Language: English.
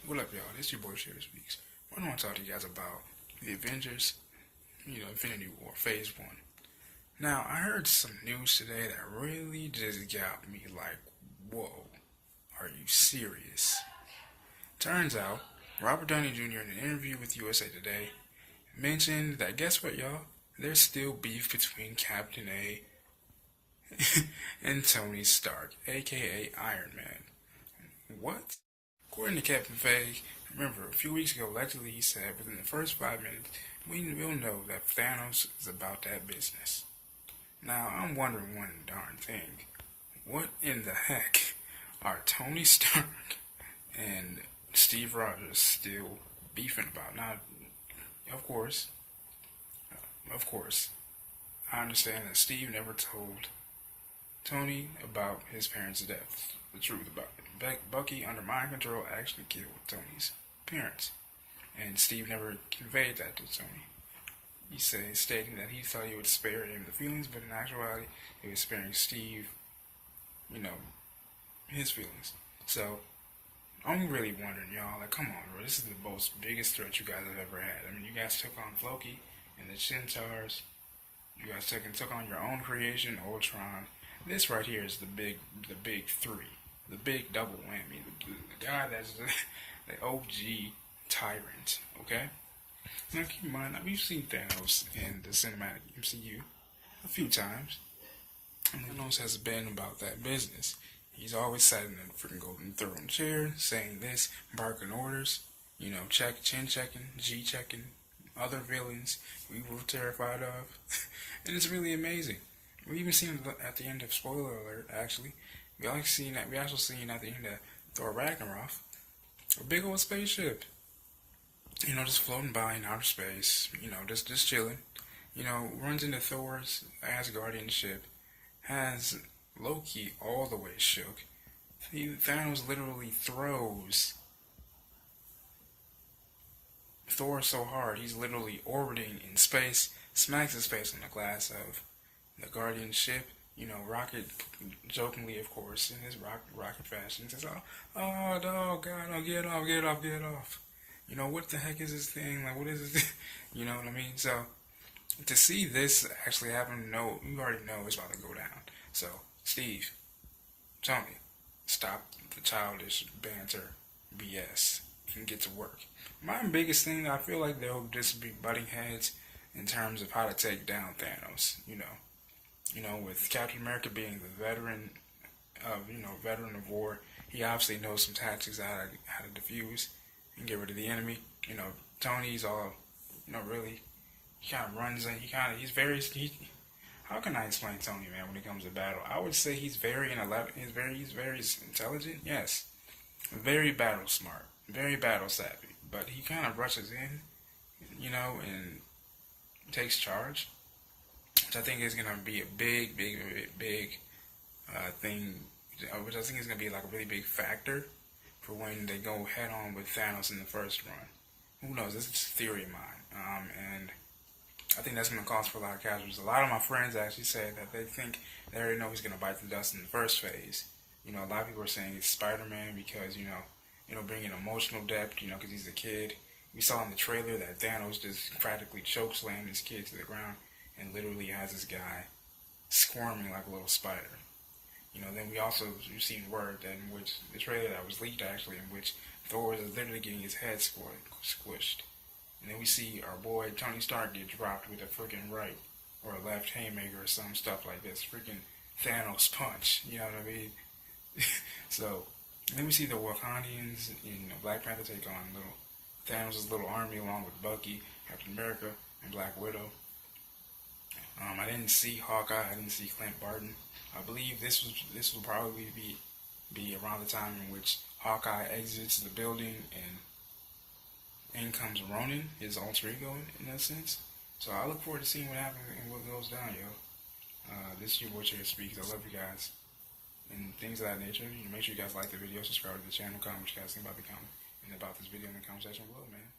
What up, y'all? This your boy Share Speaks. I want to talk to you guys about the Avengers, Infinity War Phase 1. Now, I heard some news today that really just got me like, whoa, are you serious? Turns out, Robert Downey Jr. in an interview with USA Today mentioned that, guess what, y'all? There's still beef between Captain A and Tony Stark, aka Iron Man. What? According to Captain Feige, remember, a few weeks ago, allegedly he said within the first 5 minutes, we'll know that Thanos is about that business. Now, I'm wondering one darn thing. What in the heck are Tony Stark and Steve Rogers still beefing about? Now, of course, I understand that Steve never told Tony about his parents' death. The truth about it. Bucky, under mind control, actually killed Tony's parents. And Steve never conveyed that to Tony. He stating that he thought he would spare him the feelings, but in actuality, he was sparing Steve, his feelings. So, I'm really wondering, y'all, like, come on, bro. This is the most biggest threat you guys have ever had. I mean, you guys took on Loki and the Centaurs. You guys took on your own creation, Ultron. This right here is the big three. The big double whammy. The guy that's the OG tyrant, okay? Now keep in mind, we've seen Thanos in the cinematic MCU a few times. And Thanos has been about that business. He's always sat in a freaking golden throne chair, saying this, barking orders, chin checking, G checking, other villains we were terrified of. And it's really amazing. We even seen it at the end of, spoiler alert, actually. We also seen at the end of Thor Ragnarok, a big old spaceship. Just floating by in outer space, just chilling. Runs into Thor's Asgardian ship, has Loki all the way shook. Thanos literally throws Thor so hard, he's literally orbiting in space, smacks his face on the glass of the Guardian ship. Rocket, jokingly, of course, in his rocket fashion, says, oh, dog, God, no, get off. What the heck is this thing? Like, what is this? You know what I mean? So, to see this actually happen, you already know it's about to go down. So, Steve, Tony, stop the childish banter, BS, and get to work. My biggest thing, I feel like they'll just be butting heads in terms of how to take down Thanos, with Captain America being the veteran of war, he obviously knows some tactics how to defuse and get rid of the enemy. Tony's all, really, he kind of runs in, how can I explain Tony, man, when it comes to battle? I would say he's very intelligent, yes. Very battle smart, very battle savvy, but he kind of rushes in, and takes charge. Which I think is going to be a big thing, which I think is going to be like a really big factor for when they go head on with Thanos in the first run. Who knows? This is just a theory of mine. And I think that's going to cause for a lot of casualties. A lot of my friends actually said that they already know he's going to bite the dust in the first phase. A lot of people are saying it's Spider-Man because, bringing emotional depth, because he's a kid. We saw in the trailer that Thanos just practically chokeslammed his kid to the ground and literally has this guy squirming like a little spider. Then we've seen word that in which the trailer that was leaked actually, in which Thor is literally getting his head squished. And then we see our boy Tony Stark get dropped with a freaking right or a left haymaker or some stuff like this. Freaking Thanos punch, you know what I mean? So, then we see the Wakandians in Black Panther take on Thanos' little army along with Bucky, Captain America, and Black Widow. I didn't see Hawkeye. I didn't see Clint Barton. I believe this will probably be around the time in which Hawkeye exits the building and in comes Ronin, his alter ego in that sense. So I look forward to seeing what happens and what goes down, yo. This is your boy Chair Speaks. I love you guys and things of that nature. Make sure you guys like the video, subscribe to the channel, comment what you guys think about the comment and about this video in the comment section below, man.